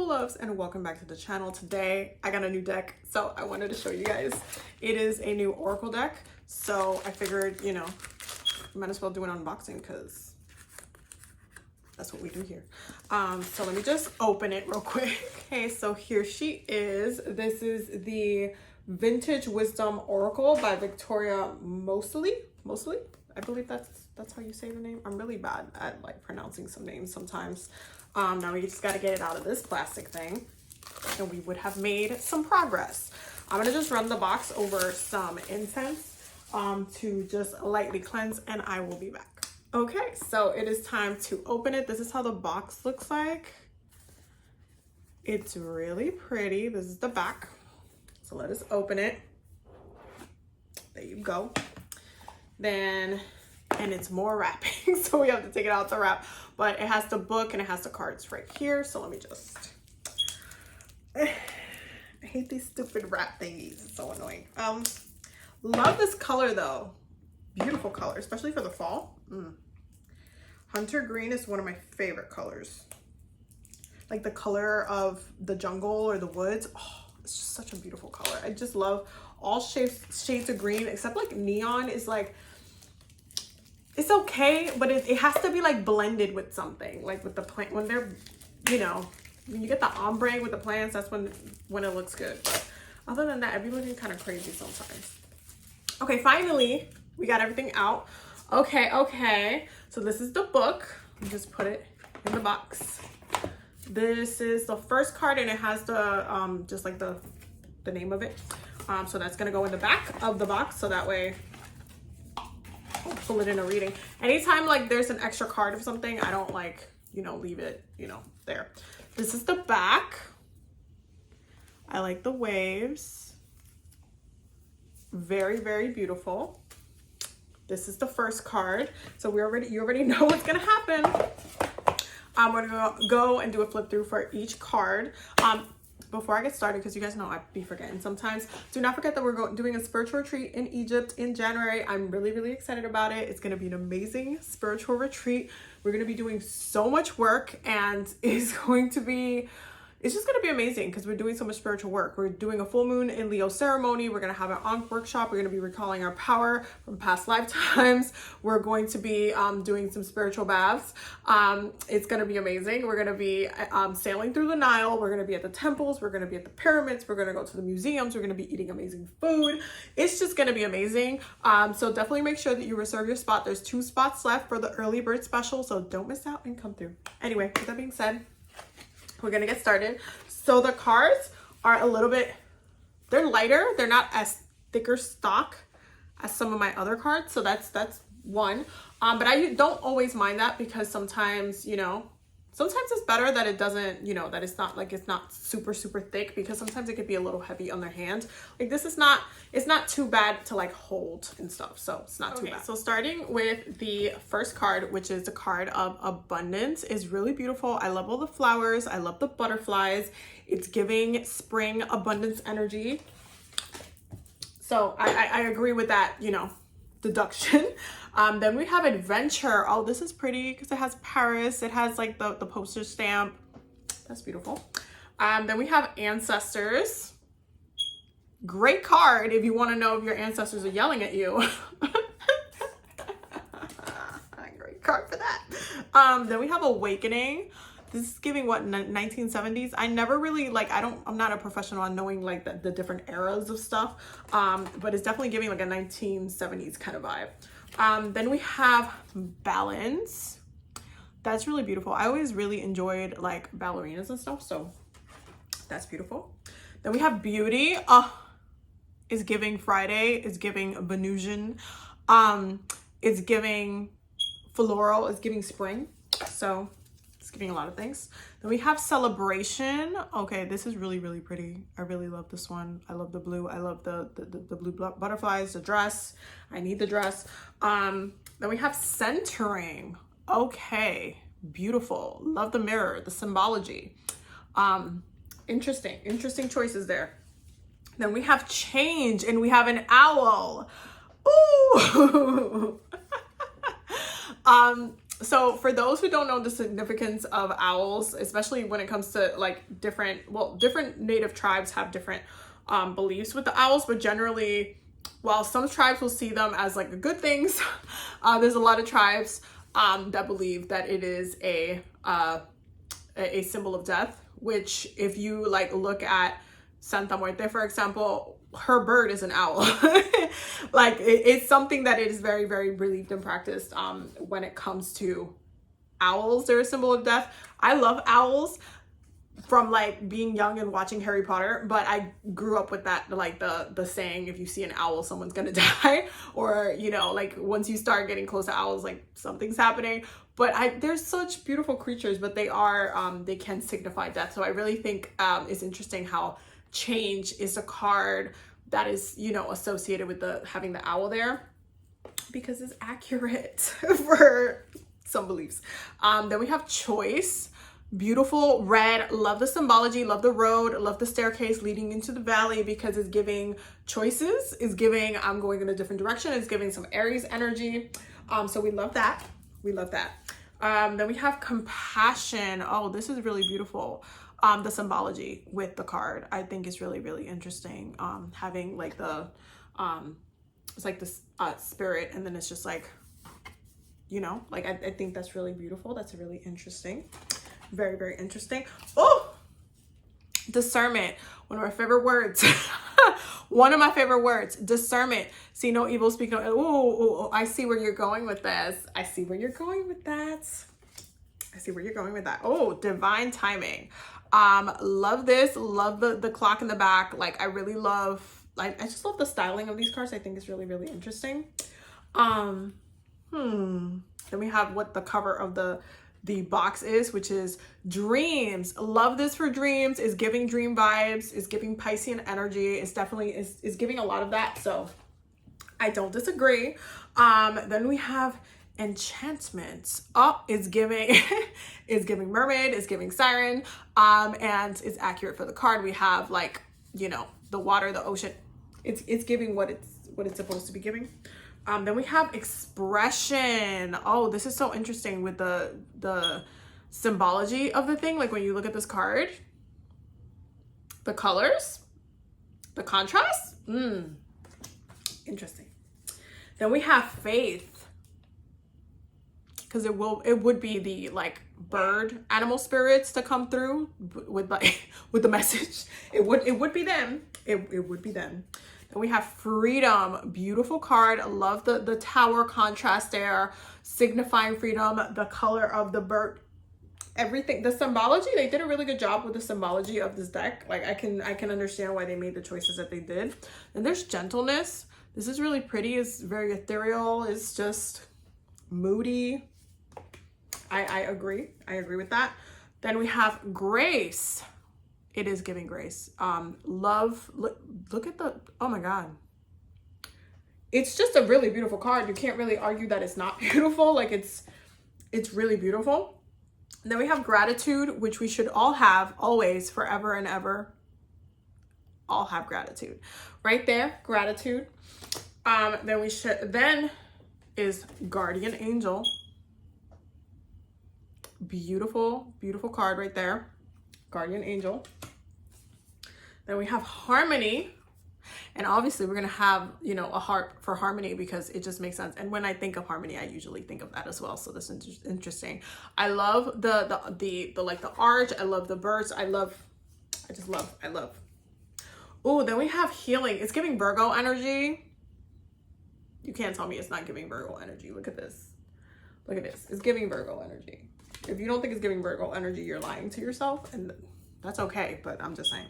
loves, and welcome back to the channel. Today I got a new deck, so I wanted to show you guys. It is a new oracle deck, so I figured, you know, might as well do an unboxing because that's what we do here. So let me just open it real quick. Okay, so here she is. This is the Vintage Wisdom Oracle by Victoria Mosley. I believe that's how you say the name. I'm really bad at like pronouncing some names sometimes. Now we just got to get it out of this plastic thing, and we would have made some progress. I'm gonna just run the box over some incense to just lightly cleanse, and I will be back. Okay, so it is time to open it. This is how the box looks like. It's really pretty. This is the back. So let us open it. There you go. Then, and it's more wrapping, so we have to take it out to wrap, but it has the book and it has the cards right here. So let me just, I hate these stupid wrap thingies. It's so annoying. Love this color though. Beautiful color, especially for the fall. Hunter green is one of my favorite colors. Like the color of the jungle or the woods. Oh, it's just such a beautiful color. I just love all shades of green, except like neon is like, it's okay, but it has to be like blended with something, like with the plant, when they're, you know, when you get the ombre with the plants, that's when it looks good. But other than that, everybody's kind of crazy sometimes. Okay, finally, we got everything out. Okay, so this is the book. Just put it in the box. This is the first card, and it has the, just like the name of it. So that's gonna go in the back of the box, so that way I'll pull it in a reading. Anytime like there's an extra card of something, I don't like, you know, leave it, you know, there. This is the back. I like the waves. Very, very beautiful. This is the first card. So you already know what's gonna happen. I'm gonna go and do a flip through for each card. Before I get started, because you guys know I be forgetting sometimes, do not forget that we're doing a spiritual retreat in Egypt in January. I'm really, really excited about it. It's going to be an amazing spiritual retreat. We're going to be doing so much work, and it's just going to be amazing because we're doing so much spiritual work. We're doing a full moon in Leo ceremony. We're going to have an Ankh workshop. We're going to be recalling our power from past lifetimes. We're going to be doing some spiritual baths. It's going to be amazing. We're going to be sailing through the Nile. We're going to be at the temples. We're going to be at the pyramids. We're going to go to the museums. We're going to be eating amazing food. It's just going to be amazing. So definitely make sure that you reserve your spot. There's 2 spots left for the early bird special, so don't miss out and come through. Anyway, with that being said, we're gonna get started. So the cards are a little bit, they're lighter. They're not as thicker stock as some of my other cards. So that's one. But I don't always mind that because sometimes, you know, sometimes it's better that it doesn't, you know, that it's not super, super thick, because sometimes it could be a little heavy on their hand. Like this is not, it's not too bad to like hold and stuff. So it's not too bad. So starting with the first card, which is the card of abundance, is really beautiful. I love all the flowers. I love the butterflies. It's giving spring abundance energy. So I agree with that, you know, deduction. Then we have adventure. Oh, this is pretty because it has Paris. It has like the postage stamp. That's beautiful. Then we have ancestors. Great card if you want to know if your ancestors are yelling at you. Great card for that. Then we have awakening. This is giving what, 1970s. I never really like, I'm not a professional on knowing like the different eras of stuff. But it's definitely giving like a 1970s kind of vibe. Then we have balance. That's really beautiful. I always really enjoyed like ballerinas and stuff, so that's beautiful. Then we have beauty. Is giving Friday. Is giving Venusian. It's giving floral. It's giving spring. So it's giving a lot of things. Then we have celebration. Okay, this is really, really pretty. I really love this one. I love the blue. I love the blue butterflies, the dress. I need the dress. Then we have centering. Okay, beautiful. Love the mirror, the symbology. Interesting choices there. Then we have change, and we have an owl. Ooh. So for those who don't know the significance of owls, especially when it comes to like different native tribes have different beliefs with the owls, but generally, while some tribes will see them as like good things, there's a lot of tribes that believe that it is a symbol of death, which if you like look at Santa Muerte, for example, her bird is an owl. Like it's something that is very, very believed and practiced when it comes to owls. They're a symbol of death. I love owls from like being young and watching Harry Potter, but I grew up with that, like the saying, if you see an owl, someone's gonna die, or you know, like once you start getting close to owls, like something's happening. But they're such beautiful creatures, but they can signify death. So I really think it's interesting how change is a card that is, you know, associated with having the owl there, because it's accurate for some beliefs. Then we have choice. Beautiful red. Love the symbology, love the road, love the staircase leading into the valley, because it's giving choices, it's giving I'm going in a different direction, it's giving some Aries energy. So we love that. We love that. Then we have compassion. Oh, this is really beautiful. The symbology with the card, I think is really, really interesting. Having like it's like this spirit, and then it's just like, you know, like I think that's really beautiful. That's really interesting. Very, very interesting. Oh, discernment. One of my favorite words. One of my favorite words, discernment. See no evil, speak no. Oh, I see where you're going with this. I see where you're going with that. I see where you're going with that. Oh, divine timing. Love this. Love the clock in the back. Like I really love, like I just love the styling of these cards. I think it's really, really interesting. Then we have what the cover of the box is, which is dreams. Love this for dreams. Is giving dream vibes, is giving Piscean energy. It's definitely is giving a lot of that. So I don't disagree. Then we have enchantment. Oh, it's giving it's giving mermaid, it's giving siren, and it's accurate for the card. We have like, you know, the water, the ocean. It's giving what it's supposed to be giving. Then we have expression. Oh, this is so interesting with the symbology of the thing. Like when you look at this card, the colors, the contrast, interesting. Then we have faith, because it would be the like bird animal spirits to come through with like with the message. It would be them. It would be them. And we have freedom. Beautiful card. Love the tower contrast there, signifying freedom. The color of the bird, everything, the symbology. They did a really good job with the symbology of this deck. Like I can understand why they made the choices that they did. And there's gentleness. This is really pretty. It's very ethereal. It's just moody. I agree. I agree with that. Then we have grace. It is giving grace. Love. Look at the, oh my God. It's just a really beautiful card. You can't really argue that it's not beautiful. Like it's really beautiful. And then we have gratitude, which we should all have always, forever and ever. All have gratitude. Right there, gratitude. Then is guardian angel. Beautiful, beautiful card right there. Guardian angel. Then we have harmony. And obviously we're going to have, you know, a harp for harmony, because it just makes sense. And when I think of harmony, I usually think of that as well. So this is interesting. I love the like the arch. I love the birds. I love. Oh, then we have healing. It's giving Virgo energy. You can't tell me it's not giving Virgo energy. Look at this. Look at this. It's giving Virgo energy. If you don't think it's giving Virgo energy, you're lying to yourself, and that's okay, but I'm just saying.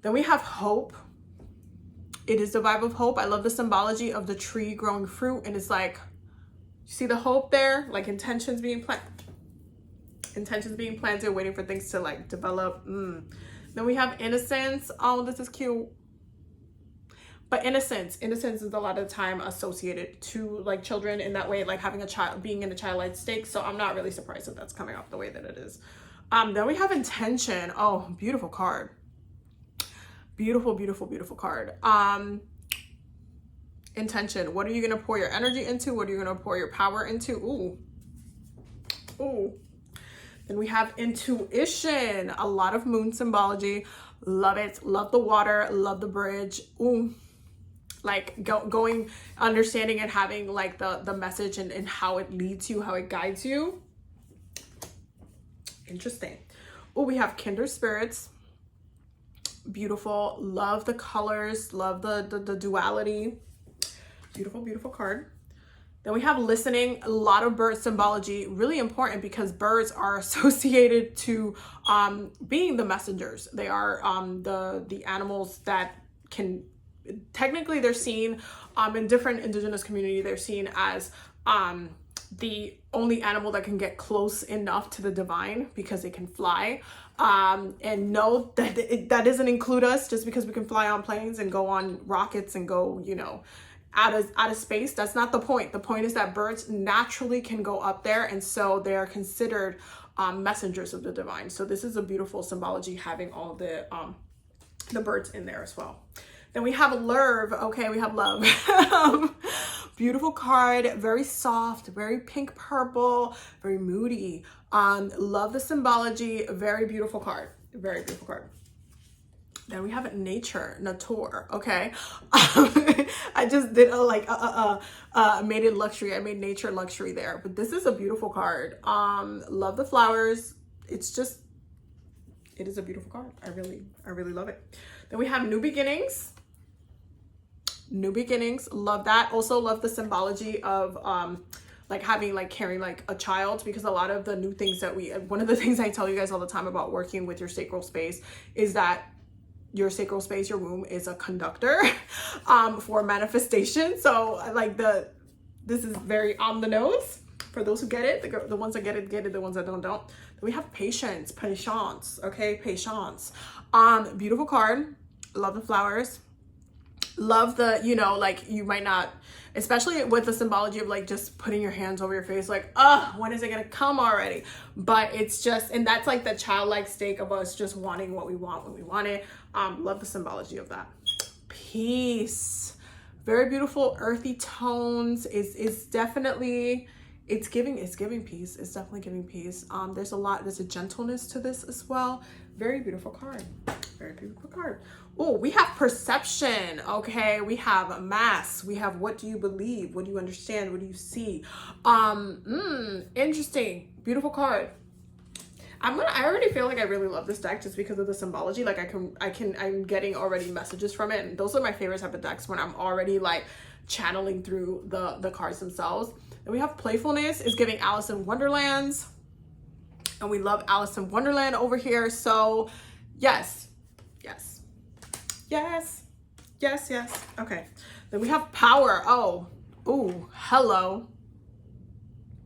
Then we have hope. It is the vibe of hope. I love the symbology of the tree growing fruit, and it's like, you see the hope there? Like intentions being planted, waiting for things to like develop. Then we have innocence. Oh, this is cute. But innocence is a lot of the time associated to like children in that way, like having a child, being in a childlike state. So I'm not really surprised that that's coming off the way that it is. Then we have intention. Oh, beautiful card. Beautiful, beautiful, beautiful card. Intention. What are you going to pour your energy into? What are you going to pour your power into? Ooh, Ooh. Then we have intuition, a lot of moon symbology. Love it. Love the water. Love the bridge. Ooh. Like going, understanding and having like the message and how it leads you, how it guides you. Interesting. Oh, we have kindred spirits. Beautiful. Love the colors. Love the duality. Beautiful, beautiful card. Then we have listening, a lot of bird symbology, really important because birds are associated to being the messengers. They are the animals that can, technically they're seen in different indigenous community, they're seen as the only animal that can get close enough to the divine because they can fly. And no, that doesn't include us just because we can fly on planes and go on rockets and go, you know, out of space. That's not the point. The point is that birds naturally can go up there, and so they are considered messengers of the divine. So this is a beautiful symbology, having all the birds in there as well. Then we have love. Okay, we have love. Beautiful card, very soft, very pink purple, very moody. Love the symbology. Very beautiful card. Very beautiful card. Then we have nature, nature, okay? I just did made it luxury. I made nature luxury there, but this is a beautiful card. Love the flowers. It is a beautiful card. I really love it. Then we have new beginnings. New beginnings, love that. Also love the symbology of like having, like carrying like a child, because a lot of the new things that one of the things I tell you guys all the time about working with your sacral space is that your sacral space, your womb, is a conductor for manifestation. So like this is very on the nose for those who get it. The ones that get it, the ones that don't. Then we have patience, okay, patience. Beautiful card. Love the flowers. Love the, you know, like you might not, especially with the symbology of like just putting your hands over your face, like, when is it gonna come already? But it's just, and that's like the childlike state of us just wanting what we want when we want it. Love the symbology of that. Peace. Very beautiful earthy tones. Is definitely, it's giving peace. It's definitely giving peace. There's a gentleness to this as well. Very beautiful card. Very beautiful card. Oh, we have perception. Okay, we have mass. We have what do you believe? What do you understand? What do you see? Interesting. Beautiful card. I already feel like I really love this deck just because of the symbology. Like I'm getting already messages from it, and those are my favorite type of decks when I'm already like channeling through the cards themselves. And we have playfulness is giving Alice in Wonderlands, and we love Alice in Wonderland over here. So yes. Okay, then we have power. Hello.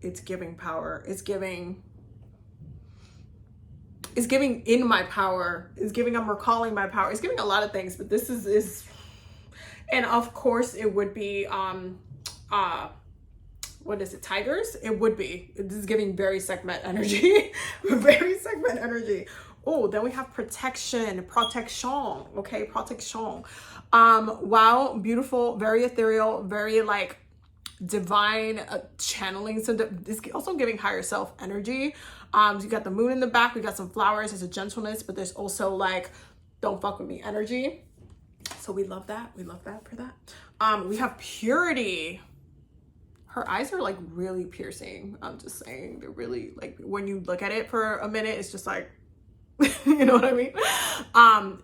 It's giving power. It's giving in my power. It's giving I'm recalling my power. It's giving a lot of things, but this is and of course it would be what is it, tigers? It would be. This is giving very Sekhmet energy. Very Sekhmet energy. Oh, then we have protection. Okay, protection. Wow, beautiful, very ethereal, very like divine channeling. So it's also giving higher self energy. You got the moon in the back. We got some flowers. There's a gentleness, but there's also like don't fuck with me energy. So we love that. We love that for that. We have purity. Her eyes are like really piercing. I'm just saying, they're really like, when you look at it for a minute, it's just like, you know what I mean?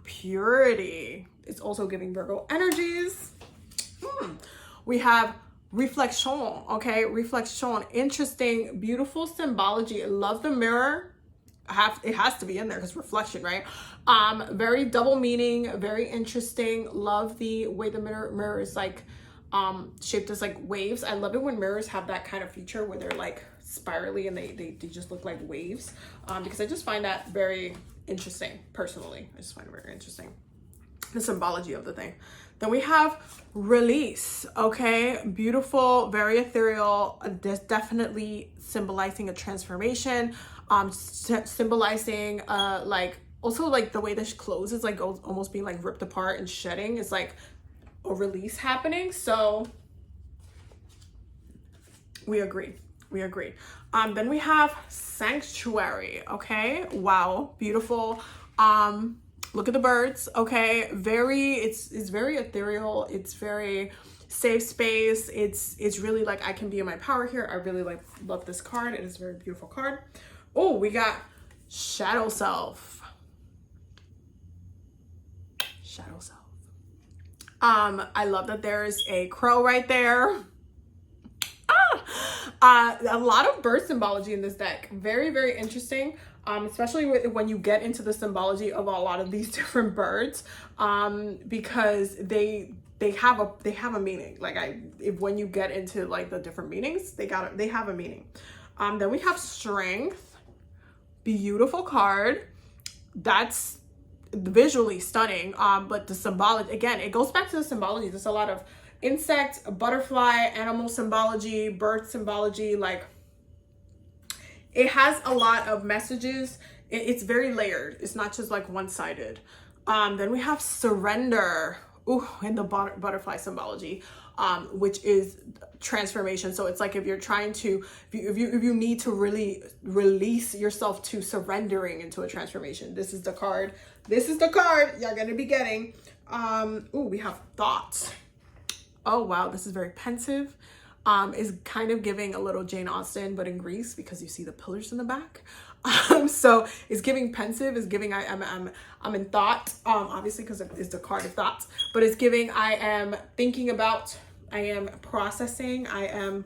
Purity. It's also giving Virgo energies. We have reflection. Okay, reflection. Interesting, beautiful symbology. I love the mirror. It has to be in there because reflection, right? Very double meaning, very interesting. Love the way the mirror is like shaped as like waves. I love it when mirrors have that kind of feature where they're like spirally and they just look like waves, because I just find that very interesting. Personally, I just find it very interesting, the symbology of the thing. Then we have release. Okay, beautiful, very ethereal. There's definitely symbolizing a transformation, symbolizing like also like the way this clothes is like almost being like ripped apart and shedding. It's like a release happening. So we agree. We agree. Then we have Sanctuary. Okay, wow, beautiful. Look at the birds. Okay, it's very ethereal. It's very safe space. It's really like I can be in my power here. I really love this card. It is a very beautiful card. Oh, we got Shadow Self. Shadow Self. I love that there's a crow right there. A lot of bird symbology in this deck. Very, very interesting. Especially when you get into the symbology of a lot of these different birds, because they have a meaning. Like when you get into like the different meanings, they have a meaning. Then we have Strength. Beautiful card. That's visually stunning. But the symbology, again, it goes back to the symbology. There's a lot of insect, butterfly, animal symbology, bird symbology. Like it has a lot of messages. It's very layered. It's not just like one-sided. Then we have Surrender. Ooh, and the butterfly symbology, which is transformation. So it's like if you're trying to, if you need to really release yourself to surrendering into a transformation, this is the card. This is the card you're gonna be getting. Ooh, we have Thoughts. Oh wow, this is very pensive. Is kind of giving a little Jane Austen, but in Greece, because you see the pillars in the back. So it's giving pensive, is giving I'm in thought, obviously because it's the card of thoughts, but it's giving I am thinking about, I am processing, I am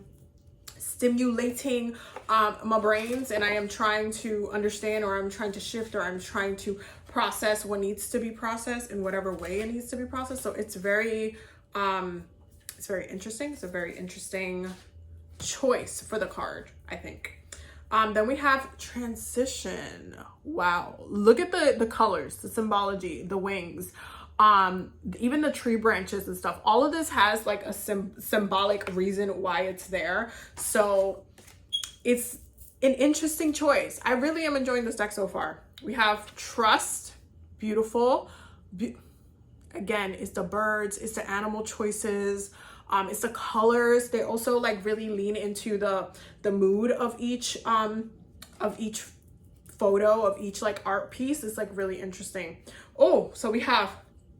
stimulating my brains, and I am trying to understand, or I'm trying to shift, or I'm trying to process what needs to be processed in whatever way it needs to be processed. So it's very interesting. It's a very interesting choice for the card, I think. Then we have Transition. Wow, look at the colors, the symbology, the wings, even the tree branches and stuff. All of this has like a symbolic reason why it's there. So it's an interesting choice. I really am enjoying this deck so far. We have Trust. Beautiful. Again, it's the birds, it's the animal choices, it's the colors. They also like really lean into the mood of each photo, of each like art piece. It's like really interesting. Oh, so we have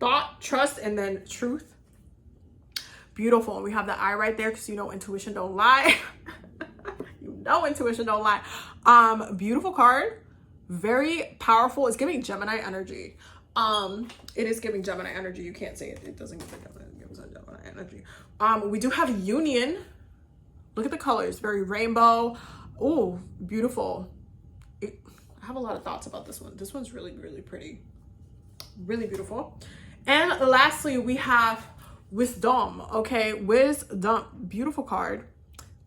Thought, Trust, and then Truth. Beautiful. And we have the eye right there, because you know intuition don't lie. You know intuition don't lie. Beautiful card. Very powerful. It's giving Gemini energy. It is giving Gemini energy. You can't say it. It doesn't give Gemini. It gives Gemini energy. We do have Union. Look at the colors. Very rainbow. Oh, beautiful. I have a lot of thoughts about this one. This one's really, really pretty. Really beautiful. And lastly, we have Wisdom. Okay, Wisdom. Beautiful card.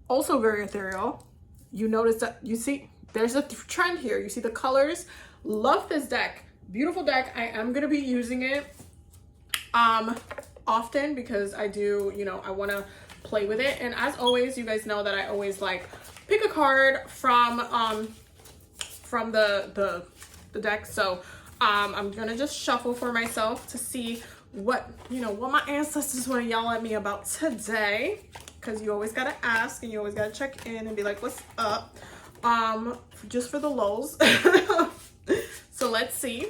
Also very ethereal. You notice that, you see, there's a trend here. You see the colors. Love this deck. Beautiful deck. I am going to be using it often, because I do, you know, I want to play with it. And as always, you guys know that I always like pick a card from the deck. So I'm going to just shuffle for myself to see what my ancestors want to yell at me about today, because you always got to ask, and you always got to check in and be like, what's up? Just for the lulz. So let's see,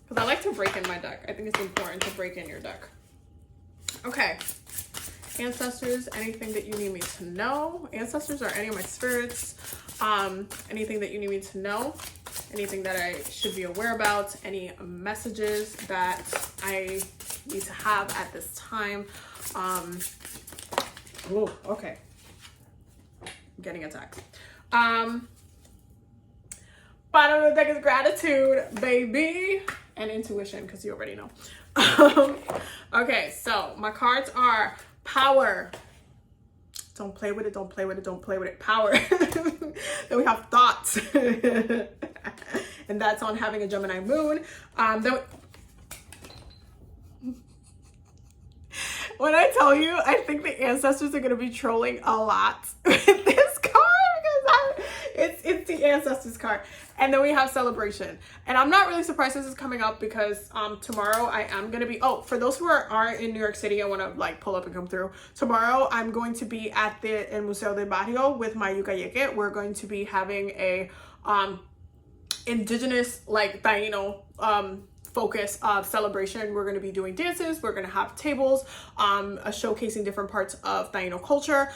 because I like to break in my deck. I think it's important to break in your deck. Okay, ancestors, anything that you need me to know? Ancestors, or any of my spirits, anything that you need me to know, anything that I should be aware about, any messages that I need to have at this time. Oh, okay, I'm getting attacked. Bottom of the deck is Gratitude, baby, and Intuition, because you already know. Okay, so my cards are Power. Don't play with it, don't play with it, don't play with it. Power. Then we have Thoughts. And that's on having a Gemini moon. When I tell you, I think the ancestors are going to be trolling a lot with this card, because It's the ancestors card. And then we have celebration. And I'm not really surprised this is coming up because tomorrow I am going to be, oh, for those who aren't in New York City, I want to like pull up and come through. Tomorrow I'm going to be at the El Museo del Barrio with my yucayeque. We're going to be having a indigenous like Taino focus of celebration. We're going to be doing dances, we're going to have tables showcasing different parts of Taino culture.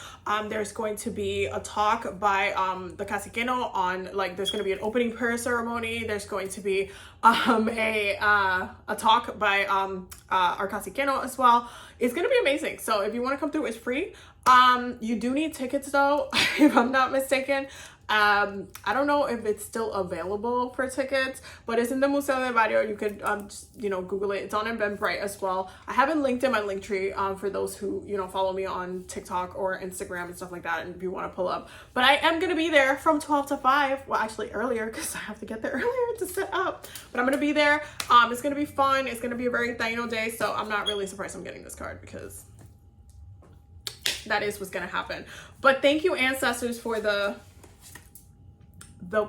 There's going to be a talk by the caciqueno on like, there's going to be an opening prayer ceremony. There's going to be a talk by our caciqueno as well. It's going to be amazing. So if you want to come through, it's free. You do need tickets though, if I'm not mistaken. I don't know if it's still available for tickets, but it's in the Museo del Barrio. You could just, you know, Google it. It's on Eventbrite as well. I haven't linked in my link tree for those who, you know, follow me on TikTok or Instagram and stuff like that, and if you want to pull up. But I am going to be there from 12 to 5. Well, actually earlier because I have to get there earlier to set up. But I'm going to be there. It's going to be fun. It's going to be a very Taino day, so I'm not really surprised I'm getting this card because that is what's going to happen. But thank you, ancestors, for the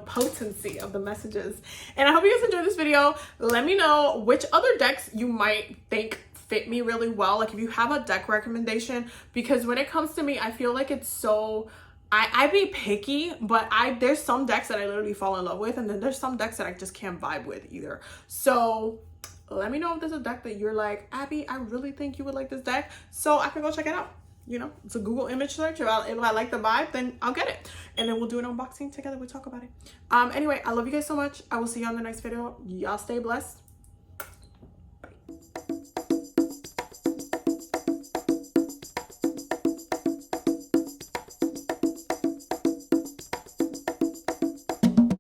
potency of the messages, and I hope you guys enjoyed this video. Let me know which other decks you might think fit me really well, like if you have a deck recommendation, because when it comes to me, I feel like it's so I be picky, but there's some decks that I literally fall in love with, and then there's some decks that I just can't vibe with either. So let me know if there's a deck that you're like, Abby, I really think you would like this deck, so I can go check it out. You know, it's a Google image search. If I like the vibe, then I'll get it. And then we'll do an unboxing together. We'll talk about it. Anyway, I love you guys so much. I will see you on the next video. Y'all stay blessed.